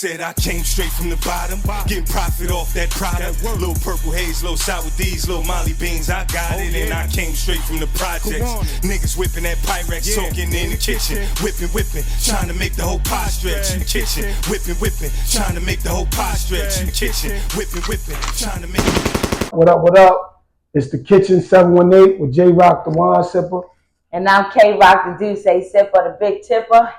Said I came straight from the bottom, getting profit off that product. Little purple haze, little sour D's, little Molly beans, I got it. And I came straight from the projects. Niggas whipping that Pyrex, soaking in the kitchen. Whipping, trying to make the whole pie stretch in the kitchen. Whipping, trying to make the whole pie stretch in the kitchen. Whipping, trying to make it. What up, what up? It's the Kitchen 718 with J Rock, the wine sipper. And I'm K Rock, the Deuce Sipper, the big tipper.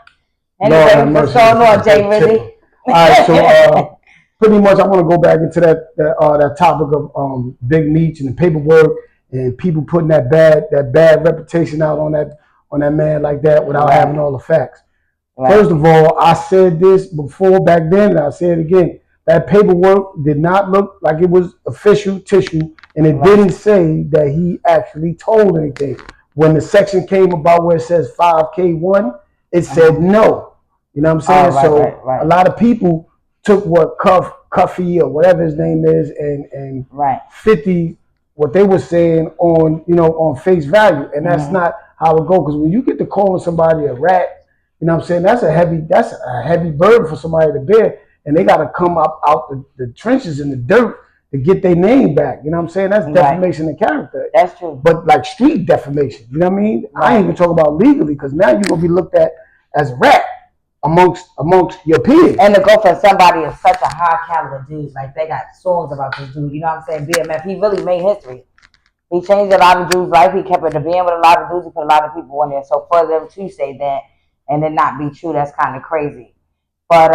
Anyway, what's going on, Jay Rizzy? All right, so pretty much I want to go back into that topic of big meats and the paperwork and people putting that bad reputation out on that man like that without having all the facts. Right. First of all, I said this before back then, and I'll say it again. That paperwork did not look like it was official tissue, and it didn't say that he actually told anything. When the section came about where it says 5K1, it said no. You know what I'm saying? A lot of people took what Cuffy or whatever his name is and 50 what they were saying on face value, and that's not how it goes. Because when you get to calling somebody a rat, you know what I'm saying, that's a heavy burden for somebody to bear, and they got to come up out the trenches in the dirt to get their name back. You know what I'm saying? That's defamation of character. That's true. But like street defamation, you know what I mean? I ain't even talking about legally, because now you're gonna be looked at as a rat amongst your peers. And to go for somebody of such a high caliber dude, like they got songs about this dude, you know what I'm saying? BMF, he really made history. He changed a lot of dudes' life. He kept it to being with a lot of dudes. He put a lot of people in there. So for them to say that and it not be true, that's kind of crazy. But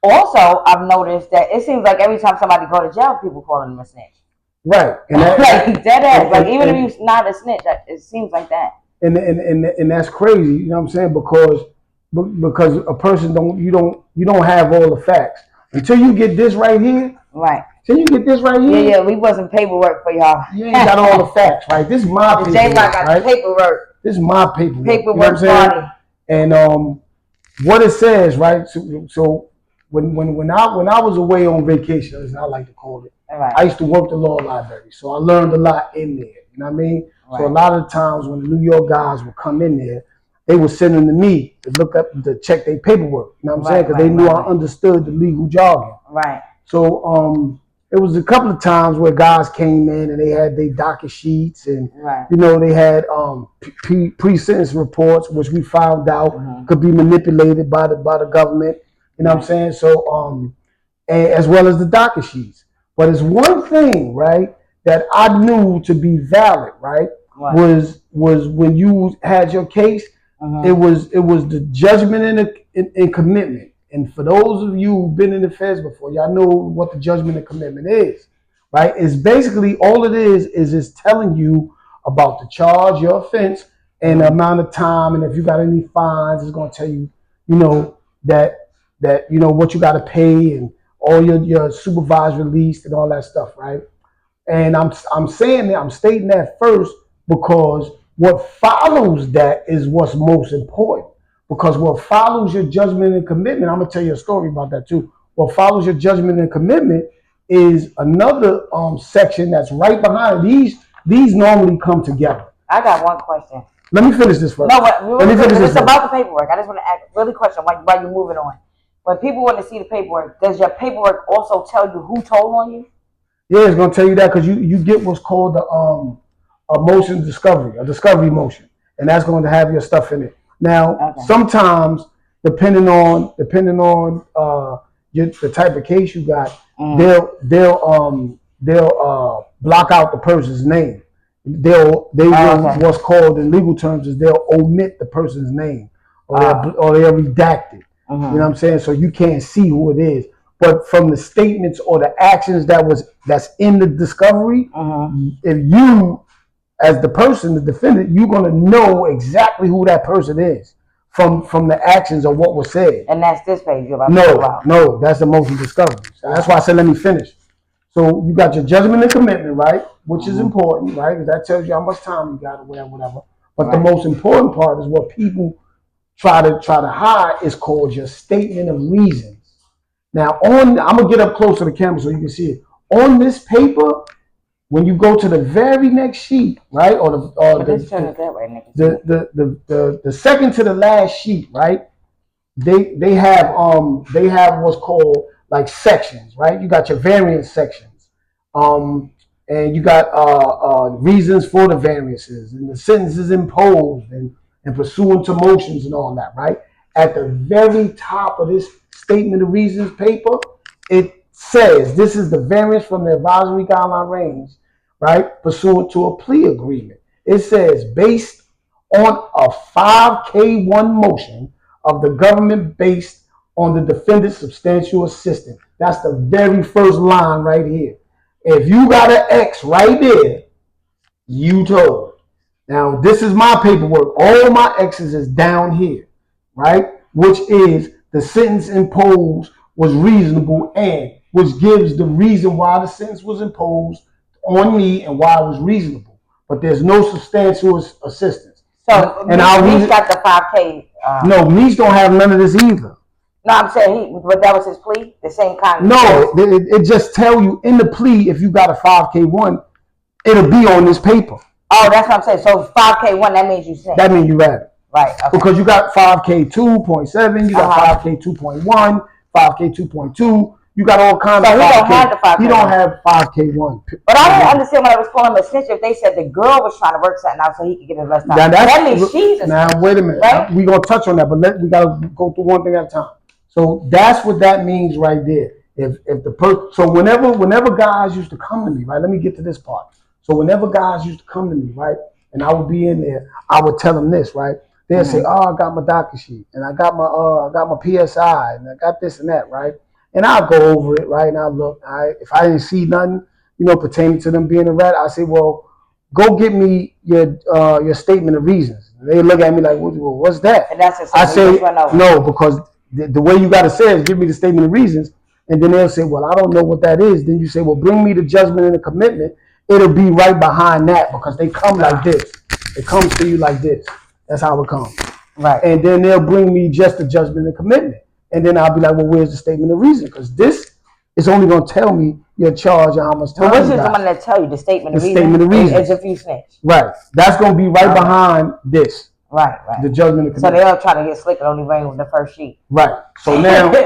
also, I've noticed that it seems like every time somebody go to jail, people calling them a snitch. Right. And like dead ass. Like even if you're not a snitch, it seems like that. And that's crazy. You know what I'm saying? Because a person you don't have all the facts until you get this right here. Right. Till you get this right here. Yeah. We wasn't paperwork for y'all. You ain't got all the facts, right? This is my paperwork. J Rock got the paperwork. This is my paperwork. Paperwork party. And what it says, right? So when I was away on vacation, as I like to call it, I used to work the law library, so I learned a lot in there. You know what I mean? Right. So a lot of the times when the New York guys would come in there, they were sending to me to look up to check their paperwork. You know what I'm saying? Because they knew I understood the legal jargon. Right. So it was a couple of times where guys came in and they had their docket sheets and they had pre-sentence reports, which we found out could be manipulated by the government. You know what I'm saying? So as well as the docket sheets. But it's one thing, right, that I knew to be valid, right, was when you had your case. It was the judgment and commitment. And for those of you who've been in the feds before, y'all know what the judgment and commitment is, right? It's basically all it is it's telling you about the charge, your offense, and the amount of time, and if you got any fines, it's going to tell you, that what you got to pay and all your supervised release and all that stuff, right? And I'm stating that first because what follows that is what's most important. Because what follows your judgment and commitment, I'm going to tell you a story about that too. What follows your judgment and commitment is another section that's right behind it. These normally come together. I got one question. Let me finish this first. No, it's about the paperwork. I just want to ask really question while you're moving on. When people want to see the paperwork, does your paperwork also tell you who told on you? Yeah, it's going to tell you that because you get what's called a motion discovery, a discovery motion, and that's going to have your stuff in it. Now, sometimes depending on the type of case you got, they'll block out the person's name. What's called in legal terms is they'll omit the person's name or they'll redact it. You know what I'm saying? So you can't see who it is. But from the statements or the actions that's in the discovery, if you, as the person, the defendant, you're going to know exactly who that person is from the actions of what was said. And that's this page you're about to talk about. No, that's the motion discovery. So that's why I said let me finish. So you got your judgment and commitment, right? Which is important, right? Because that tells you how much time you got or whatever. But the most important part is what people try to hide is called your statement of reasons. Now, I'm going to get up close to the camera so you can see it. On this paper, when you go to the very next sheet, right, the second to the last sheet, right, they have what's called like sections, right? You got your variance sections, and you got reasons for the variances and the sentences imposed and pursuant to motions and all that, right? At the very top of this statement of reasons paper, it says this is the variance from the advisory guideline range, right? Pursuant to a plea agreement. It says based on a 5K1 motion of the government based on the defendant's substantial assistance. That's the very first line right here. If you got an X right there, you told. Now, this is my paperwork. All my X's is down here, right? Which is the sentence imposed was reasonable and which gives the reason why the sentence was imposed on me and why it was reasonable. But there's no substantial assistance. So, and Meech got the 5K. No, Meech don't have none of this either. No, I'm saying but that was his plea, the same kind. No, it just tell you in the plea if you got a 5K1, it'll be on this paper. Oh, that's what I'm saying. So 5K1, that means you snitched. That means you read it. Right. Okay. Because you got 5K2.7, you got 5K2.1, 5K2.2. You got all kinds of 5K. He don't have the 5K1. He don't have 5K1. But I didn't understand when I was calling him a snitch if they said the girl was trying to work something out so he could get his less time. That means she's a snitch. Now, wait a minute. Right? We're going to touch on that, but we got to go through one thing at a time. So that's what that means right there. So whenever guys used to come to me, right? Let me get to this part. So whenever guys used to come to me, right, and I would be in there, I would tell them this, right? They'd say, "Oh, I got my docket sheet, and I got my PSI, and I got this and that, right?" And I'll go over it, right? And I look, if I didn't see nothing, pertaining to them being a rat, I say, "Well, go get me your statement of reasons." And they look at me like, well, "What's that?" And that's I say, "No, because the way you got to say it is give me the statement of reasons." And then they'll say, "Well, I don't know what that is." Then you say, "Well, bring me the judgment and the commitment." It'll be right behind that because they come like this. It comes to you like this. That's how it comes. Right. And then they'll bring me just the judgment and commitment. And then I'll be like, well, where's the statement of reason? Because this is only going to tell me your charge and how much time you got. Which is the one that tell you the statement of reason? The statement of reason. As if you snitch. Right. That's going to be right behind this. Right. The judgment and commitment. So they'll try to get slick and only bring with the first sheet. Right. So now, they'll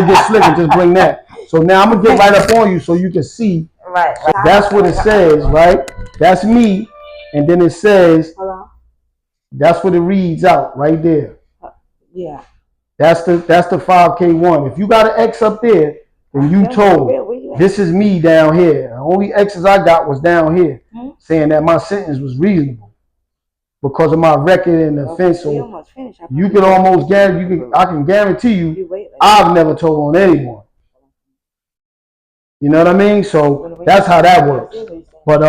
get slick and just bring that. So now I'm going to get right up on you so you can see. Right. That's what it says, right? That's me. And then it says, hello? That's what it reads out right there. Yeah. That's the 5K1. If you got an X up there, then you told. This is me down here. The only X's I got was down here, saying that my sentence was reasonable because of my record and offense. So you can almost guarantee, I can guarantee you, I've never told on anyone. You know what I mean? So that's how that works. But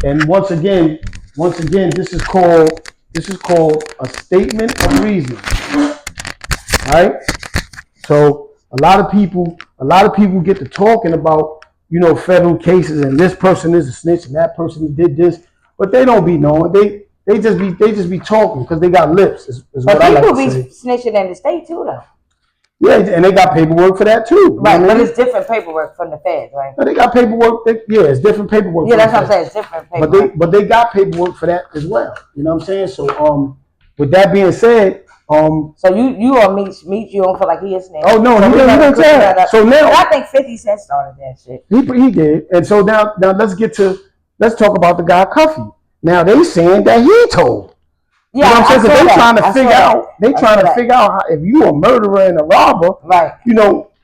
and once again, this is called a statement of reason. Right? So a lot of people get to talking about, federal cases and this person is a snitch and that person did this, but they don't be knowing. They just be talking because they got lips. Is but what I people like to be snitching in the state too, though. Yeah, and they got paperwork for that too. Right, but it's different paperwork from the feds, right? But they got paperwork. It's different paperwork. Yeah, that's what I'm saying. It's different paperwork. But they got paperwork for that as well. You know what I'm saying? So with that being said, so you or Meech, you don't feel like he is snitch? Oh no, he didn't say that. So now I think 50 Cent started that shit. He did, and so now let's talk about the guy Cuffy. Now they saying that he told. Yeah, you know what I'm saying? They trying to figure out how, if you a murderer and a robber, right?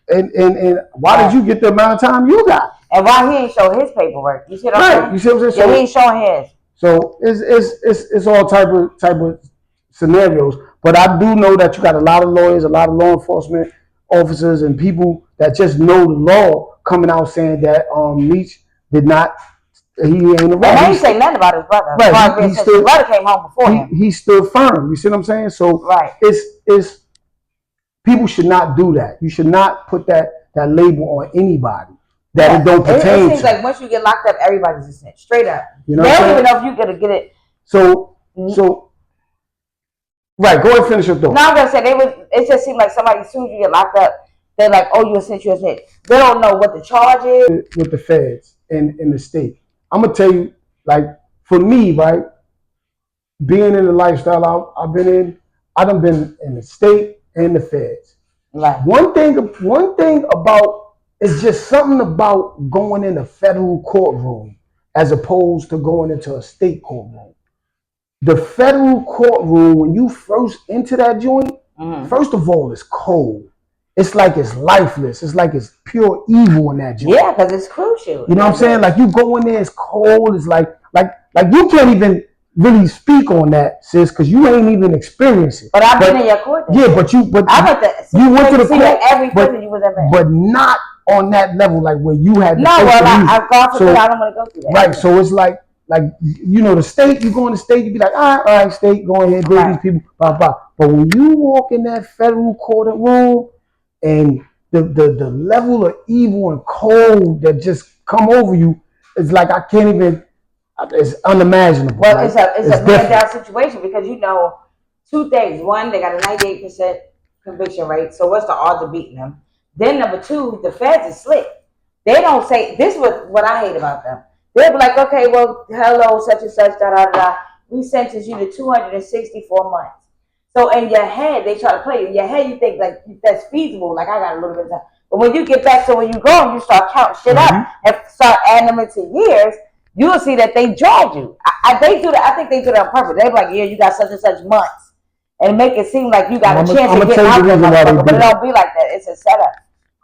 And why did you get the amount of time you got? And why he ain't show his paperwork? You see what I'm saying? You see what I'm saying? Yeah, he ain't showing his. So it's all type of scenarios. But I do know that you got a lot of lawyers, a lot of law enforcement officers, and people that just know the law coming out saying that Meech did not. He ain't a robber. And they ain't say nothing about his brother. Right. His brother came home before him. He stood firm. You see what I'm saying? So right. It's people should not do that. You should not put that label on anybody that it don't pertain to. It seems like once you get locked up, everybody's a snitch. Straight up. You know they don't even know if you're gonna get it. So right, go ahead and finish your thought. No, I'm gonna say it just seemed like somebody, as soon as you get locked up, they're like, oh, you're a snitch, you're a snitch. They don't know what the charge is. With the feds in the state. I'm gonna tell you, like, for me, right, being in the lifestyle I've been in, I done been in the state and the feds. Right. One thing about it's just something about going in a federal courtroom as opposed to going into a state courtroom. The federal courtroom, when you first enter that joint, first of all, it's cold. It's like it's lifeless. It's like it's pure evil in that joint. Yeah, because it's crucial. You know what I'm saying? Like you go in there, it's cold. It's like you can't even really speak on that, sis, because you ain't even experienced it. But I've been in your court. Yeah, but you went to the court, every prison you was ever in. but not on that level, like where you had. No, well, I've gone through. I don't want to go through that. Right, so it's like you know, the state. You go in the state, you be like, all right, state, go ahead, build these people, blah blah. But when you walk in that federal courtroom, and the level of evil and cold that just come over you, it's like I can't even. It's unimaginable. Well, like, it's a man down situation because you know 2 things. One, they got a 98% conviction rate. So what's the odds of beating them? Then number 2, the feds is slick. They don't say this. Is what I hate about them. They'll be like, okay, well, hello, such and such, da da da. We sentence you to 264 months. So in your head, they try to play you. In your head, you think like that's feasible. Like I got a little bit of time. But when you get back to when you go and you start counting shit up and start adding them into years, you will see that they drag you. They do that. I think they do that on purpose. They're like, yeah, you got such and such months, and make it seem like you got a chance to get out of it. But it don't be like that. It's a setup.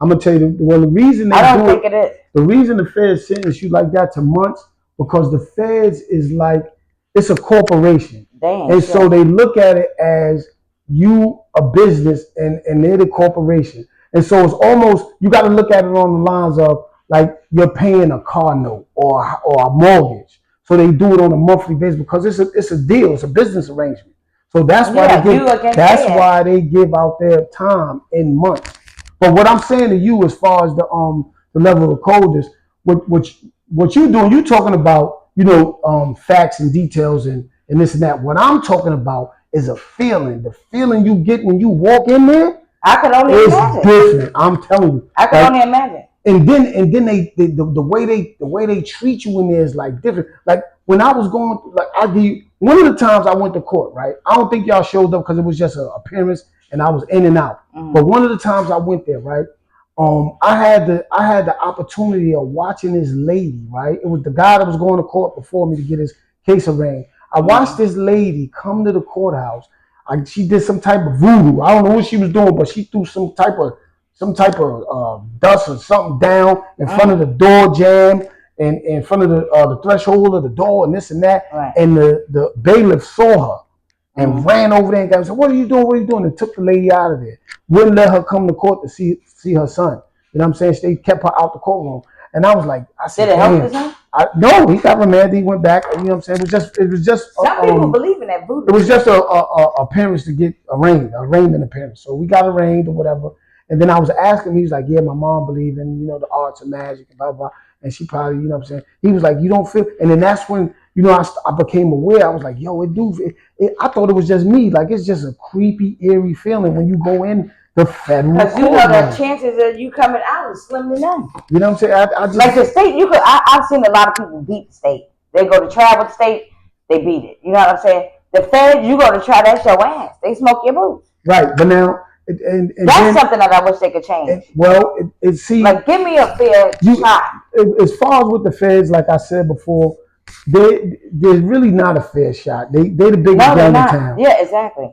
I'm gonna tell you. Well, the reason I don't think it is. The reason the feds sentence you like that to months because the feds is like it's a corporation, and so they look at it as you a business and they're the corporation, and so it's almost you got to look at it on the lines of. Like you're paying a car note or a mortgage, so they do it on a monthly basis because it's a deal, it's a business arrangement. So that's why why they give out their time in months. But what I'm saying to you, as far as the level of coldness, what you doing, you talking about facts and details and this and that. What I'm talking about is a feeling. The feeling you get when you walk in there, I can only imagine. It's different. I'm telling you, I can only imagine. And then they the way they treat you in there is like different. Like when I was going, like one of the times I went to court, right? I don't think y'all showed up because it was just an appearance and I was in and out. But one of the times I went there, right? I had the opportunity of watching this lady, right? It was the guy that was going to court before me to get his case arraigned. I watched this lady come to the courthouse. She did some type of voodoo. I don't know what she was doing, but she threw some type of dust or something down in front of the door jamb and in front of the threshold of the door and this and that. Right. And the bailiff saw her and ran over there and said, "What are you doing? What are you doing?" And took the lady out of there. Wouldn't let her come to court to see her son. You know what I'm saying? They kept her out the courtroom. And I was like, did it help his son? No, he got remanded. He went back. You know what I'm saying? It was just. Some people believe in that voodoo. It was just a parents to get arraigned in the parents. So we got arraigned or whatever. And then I was asking him, he was like, yeah, my mom believed in, the arts of magic and blah, blah. And she probably, you know what I'm saying? He was like, you don't feel, and then that's when, I became aware. I was like, yo, I thought it was just me. Like, it's just a creepy, eerie feeling when you go in the federal court. Because the chances of you coming out is slim to none. You know what I'm saying? I just, like the state, I've seen a lot of people beat the state. They go to trial with the state, they beat it. You know what I'm saying? The feds, you go to trial, that's your ass. They smoke your boots. Right, but now, that's something that I wish they could change. Like give me a fair shot. As far as with the feds, like I said before, there's really not a fair shot. They the biggest gang in town. Yeah, exactly.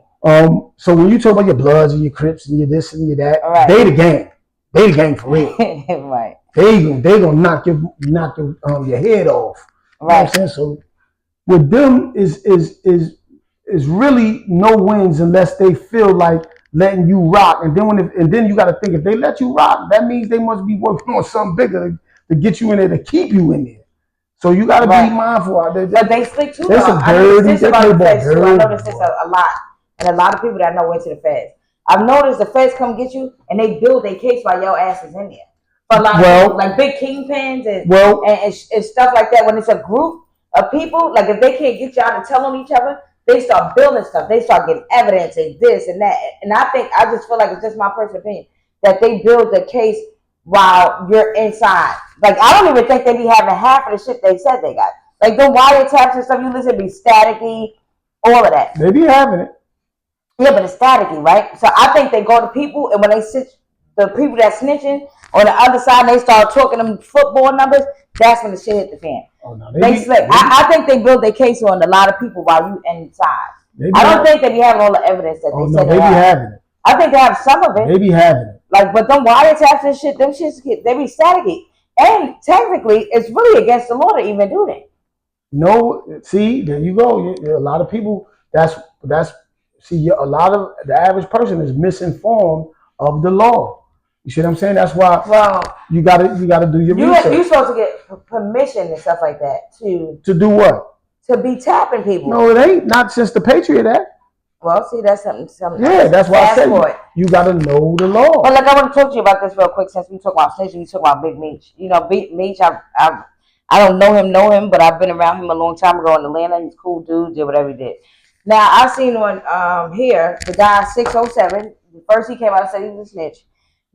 So when you talk about your Bloods and your Crips and your this and your that, they the gang. They the gang for real. Right. They gonna knock your head off. Right. You know what I'm saying? So with them is really no wins unless they feel like letting you rock, and then you got to think if they let you rock, that means they must be working on something bigger to get you in there to keep you in there. So you got to be mindful out there. But they slick too. I noticed this a lot, and a lot of people that I know went to the feds. I've noticed the feds come get you, and they build their case while your ass is in there. For a lot of people, like big kingpins and stuff like that. When it's a group of people, like if they can't get y'all to tell on each other. They start building stuff. They start getting evidence and this and that. And I just feel like it's just my personal opinion that they build the case while you're inside. Like, I don't even think they be having half of the shit they said they got. Like, the wiretaps and stuff you listen be staticky, all of that. They be having it. Yeah, but it's staticky, right? So I think they go to people, and when they sit, the people that snitching on the other side, they start talking them football numbers. That's when the shit hit the fan. Oh no, They slip. I think they build their case on a lot of people while you inside. I don't think they be having all the evidence that they said they be having it. I think they have some of it. They be having it. Like, but them wiretaps and shit, them shits they be staticky. And technically, it's really against the law to even do that. No, see, there you go. A lot of people. See, a lot of the average person is misinformed of the law. You see what I'm saying? That's why you gotta do your research. You're supposed to get permission and stuff like that to do what? To be tapping people. No, it ain't. Not since the Patriot Act. Well, see, that's something. Yeah, that's why I said you gotta know the law. But like, I want to talk to you about this real quick since we talk about snitching. We talk about Big Meech. You know, Big Meech. I don't know him, but I've been around him a long time ago in Atlanta. He's a cool dude. Did whatever he did. Now I seen on here the guy 607. First he came out and said he was a snitch.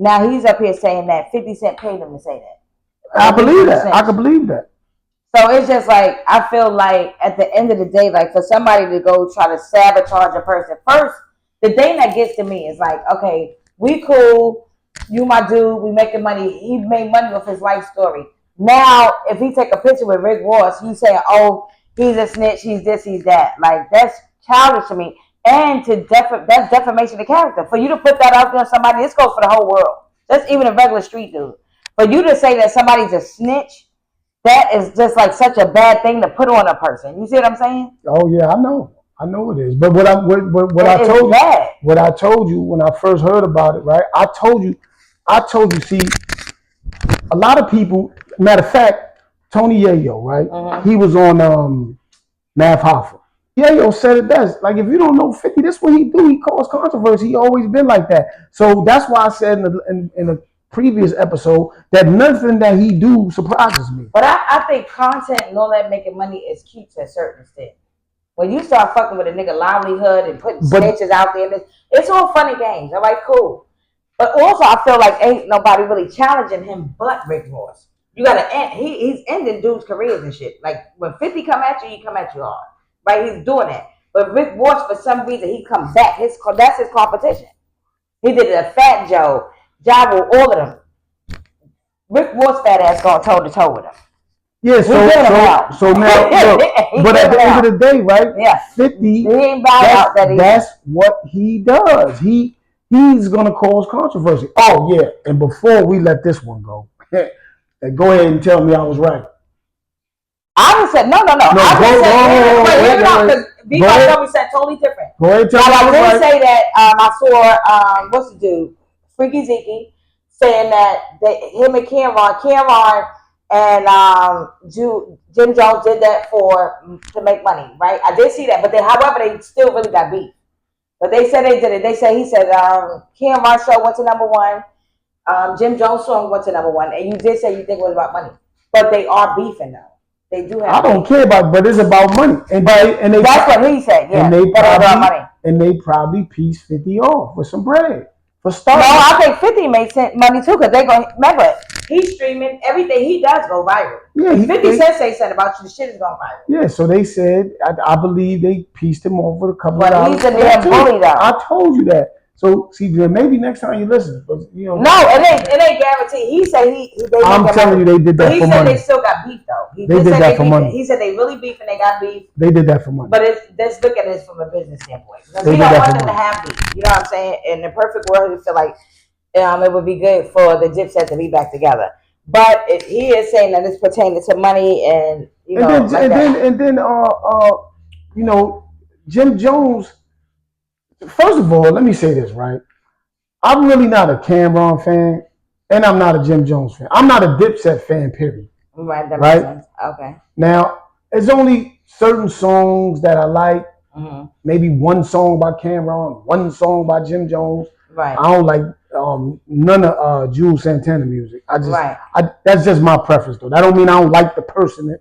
Now he's up here saying that 50 Cent paid him to say that. I believe that. I can believe that. So it's just like, I feel like at the end of the day, like for somebody to go try to sabotage a person, first, the thing that gets to me is like, okay, we cool, you my dude, we making money. He made money with his life story. Now, if he take a picture with Rick Ross, you say, oh, he's a snitch, he's this, he's that. Like, that's childish to me. And that's defamation of character. For you to put that out there on somebody, this goes for the whole world. That's even a regular street dude. For you to say that somebody's a snitch, that is just like such a bad thing to put on a person. You see what I'm saying? Oh yeah, I know it is. But what I told you when I first heard about it, right? I told you. See, a lot of people. Matter of fact, Tony Yayo, right? He was on Mav Hoffa. Yayo said it best. Like, if you don't know 50, that's what he do. He caused controversy. He always been like that. So that's why I said in the previous episode that nothing that he do surprises me. But I think content and all that making money is cute to a certain extent. When you start fucking with a nigga livelihood and putting snitches out there, it's all funny games. All right, cool. But also, I feel like ain't nobody really challenging him but Rick Ross. You gotta end. He's ending dudes' careers and shit. Like when 50 come at you, he come at you hard. Right? He's doing that. But Rick Ross, for some reason, he comes back. That's his competition. He did it to Fat Joe. Jabba, all of them. Rick Ross fat ass going toe to toe with him. Yeah, so now, look, but at the end of the day, right? Yeah. 50. He ain't out that that's what he does. He's gonna cause controversy. Oh yeah, and before we let this one go, go ahead and tell me I was right. I just said no. Because we said totally different. Go ahead and tell me I didn't right. say that. I saw what's the dude? Freaky Zeke saying that him and Cameron and Jim Jones did that to make money, right? I did see that, but however, they still really got beef. But they said they did it. He said Cameron's show went to #1, Jim Jones' song went to #1, and you did say you think it was about money, but they are beefing though. They do have. I don't care about, but it's about money, and they that's what he said. Yeah, and they probably piece 50 off with some bread. For starters. No, I think 50 makes money too, because they go. Remember, he's streaming everything he does go viral. Yeah, 50 Cent say something about you, the shit is going viral. Yeah, so they said I believe they pieced him off with a couple of dollars. He's a damn bully though. I told you that. So see, maybe next time you listen, but you know. No, it ain't guaranteed. He said I'm telling you, they did that for money. He said they still got beef though. They did that for money. He said they really beef and they got beef. They did that for money. But let's look at this from a business standpoint. Because we don't want them to have beef. You know what I'm saying? In the perfect world, we feel like it would be good for the Dipset to be back together. But he is saying that it's pertaining to money and you know. And then you know, Jim Jones. First of all, let me say this, right? I'm really not a Cameron fan, and I'm not a Jim Jones fan. I'm not a Dipset fan, period. Right, that makes sense. Okay. Now, there's only certain songs that I like. Mm-hmm. Maybe one song by Cameron, one song by Jim Jones. Right. I don't like none of Jules Santana music. That's just my preference, though. That don't mean I don't like the person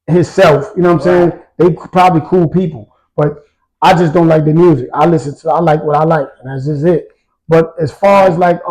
himself. You know what I'm saying? They probably cool people, but I just don't like the music. I like what I like, and that's just it. But as far as like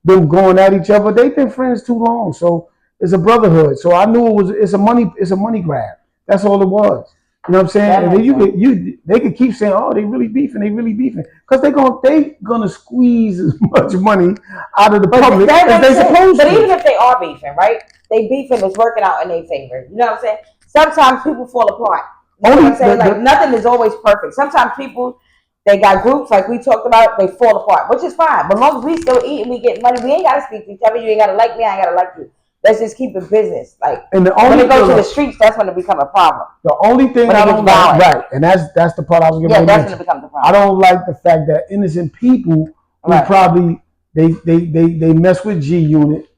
them going at each other, they've been friends too long, so it's a brotherhood. So I knew it's a money grab. That's all it was. You know what I'm saying? And then they could keep saying, "Oh, they really beefing, because they gonna squeeze as much money out of the public as they supposed to. But even if they are beefing, right? They beefing is working out in their favor. You know what I'm saying? Sometimes people fall apart. You know what I'm saying? Like nothing is always perfect. Sometimes people they got groups like we talked about, they fall apart, which is fine. But as long as we still eat and we get money, we ain't gotta speak to each other. You ain't gotta like me, I ain't gotta like you. Let's just keep it business. Like when it goes to the streets, that's when it become a problem. The only thing I don't like, right, and that's the part I was going to mention. That's when it becomes a problem. I don't like the fact that innocent people who probably they mess with G Unit,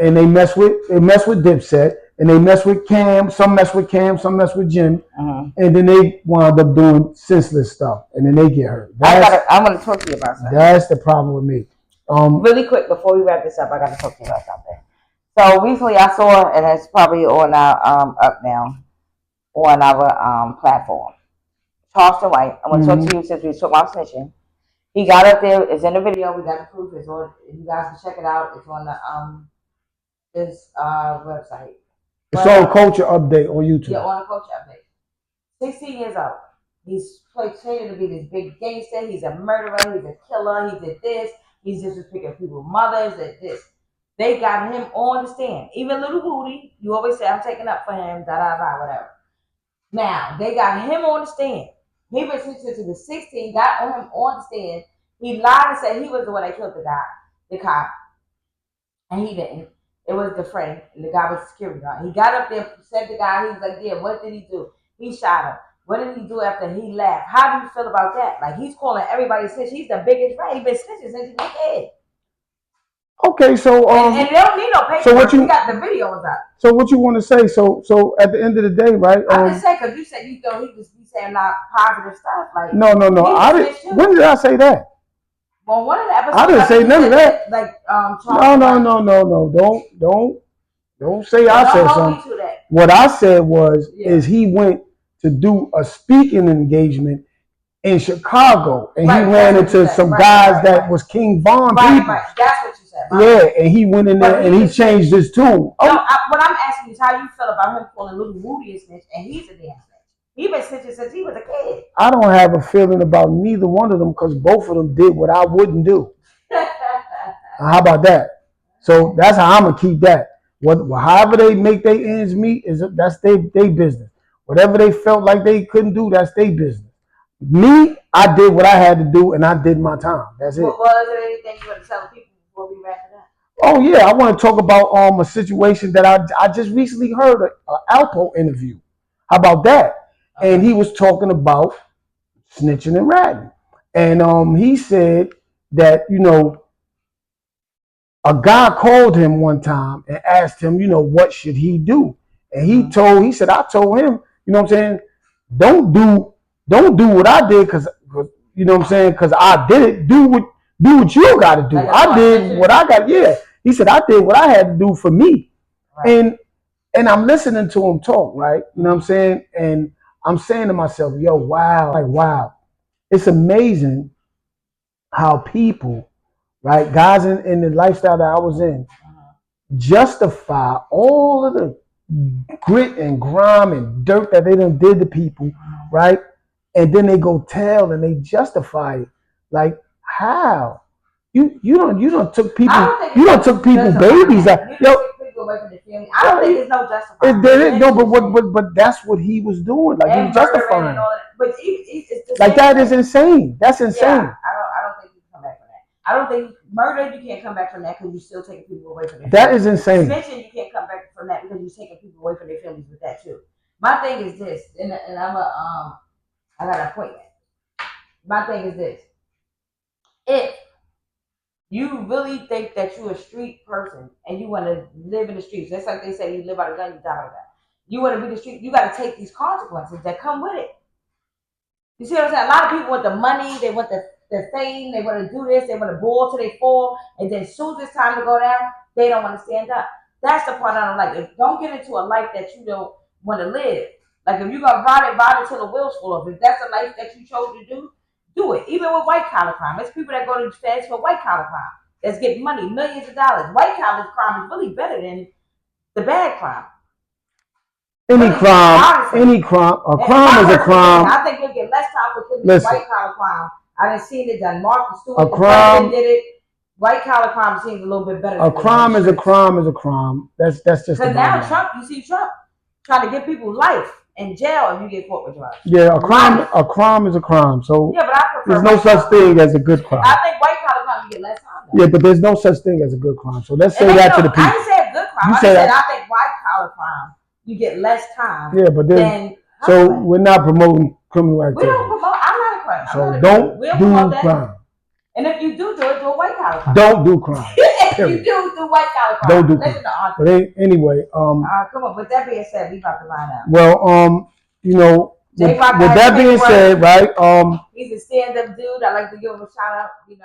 and they mess with Dipset, and they mess with Cam. Some mess with Cam, some mess with Jim, and then they wind up doing senseless stuff, and then they get hurt. I'm gonna talk to you about something. That's the problem with me. Really quick before we wrap this up, I got to talk to you about something. So recently I saw, and it's probably on our up now on our platform. Charleston White. I'm gonna talk to you since we talked about snitching. He got up there. It's in the video. We got the proof. It's on. You guys can check it out. It's on the this website. It's on Culture Update on YouTube. Yeah, on Culture Update. 16 years old. He's claiming to be this big gangster. He's a murderer. He's a killer. He did this. He's just picking people's mothers. That this. They got him on the stand. Even Little Booty, you always say, I'm taking up for him, whatever. Now, they got him on the stand. He was sentenced to the 16, got him on the stand. He lied and said he was the one that killed the cop. And he didn't. It was the friend, and the guy was a security guard. He got up there, said the guy, he was like, yeah, what did he do? He shot him. What did he do after he left? How do you feel about that? Like, he's calling everybody snitch. He's the biggest rat. He's been snitching since he was a kid. Okay, so and they don't need no paper. So what you got the videos up. So what you want to say? So at the end of the day, right? I just say because you said you thought he just be saying not positive stuff. Like no. I didn't. When did I say that? Well, one of the episodes. I didn't say none of that. Like No. Don't say I said something. What I said was is he went to do a speaking engagement in Chicago, and he ran into some guys that was King Von people. Right. That's what you said. Yeah, and he went in there and he changed his tune. No, what I'm asking is how you feel about him calling Little Woody a snitch, and he's a damn snitch. He been snitching since he was a kid. I don't have a feeling about neither one of them because both of them did what I wouldn't do. How about that? So that's how I'm gonna keep that. However they make their ends meet that's their business. Whatever they felt like they couldn't do, that's their business. Me, I did what I had to do, and I did my time. That's it. Was there anything you want to tell people before we wrap it up? Oh yeah, I want to talk about a situation that I just recently heard an Alpo interview. How about that? Okay. And he was talking about snitching and ratting, and he said that a guy called him one time and asked him what should he do, and he said I told him what I'm saying, don't do what I did because because I did it. Do what you got to do. I did what I got. Yeah, he said I did what I had to do for me, right. And I'm listening to him talk, right? You know what I'm saying? And I'm saying to myself, yo, wow, it's amazing how people, right, guys in the lifestyle that I was in, justify all of the grit and grime and dirt that they done did to people, right? And then they go tell and they justify it. Like how? You don't took people babies out. I don't think there's no justifying. No, but that's what he was doing. Like he was justifying. But it's like that is insane. That's insane. Yeah, I don't think you can come back from that. I don't think murder you can't come back from that because you're still taking people away from their families. That is insane. Snitching you can't come back from that because you're taking people away from their families with that too. My thing is this, and I got an appointment. My thing is this. If you really think that you're a street person and you want to live in the streets, just like they say, you live by the gun, you die by the gun. You want to be the street, you got to take these consequences that come with it. You see what I'm saying? A lot of people want the money, they want the fame, they want to do this, they want to ball till they fall, and then as soon as it's time to go down, they don't want to stand up. That's the part I don't like. Don't get into a life that you don't want to live. Like if you're going to ride it till the wheels fall off. If that's a life that you chose to do it. Even with white collar crime. There's people that go to feds for white collar crime. That's getting money, millions of dollars. White collar crime is really better than the bad crime. Any crime, honestly. any crime, a And crime is a crime. I think you'll get less time for killing white collar crime. I done seen it done. Martha Stewart, A crime did it. White collar crime seems a little bit better. A crime is a crime is a crime. That's just. Because now Trump, you see Trump trying to give people life in jail if you get caught with drugs. Yeah, a crime is a crime. So yeah, but I prefer there's no such thing as a good crime. I think white collar crime you get less time. Though. Yeah, but there's no such thing as a good crime. So let's say that to the people. I didn't say a good crime. I said I think white collar crime you get less time. Yeah, but then so we're not promoting criminal activity. We don't promote. I'm not a crime. So don't do crime. And if you do it, do a white collar crime. Don't do crime. If you do white collar crime. Don't do crime. But anyway, come on. With that being said, we about to find out. Well, you know, with that being said, right? He's a stand-up dude. I like to give him a shout out. You know.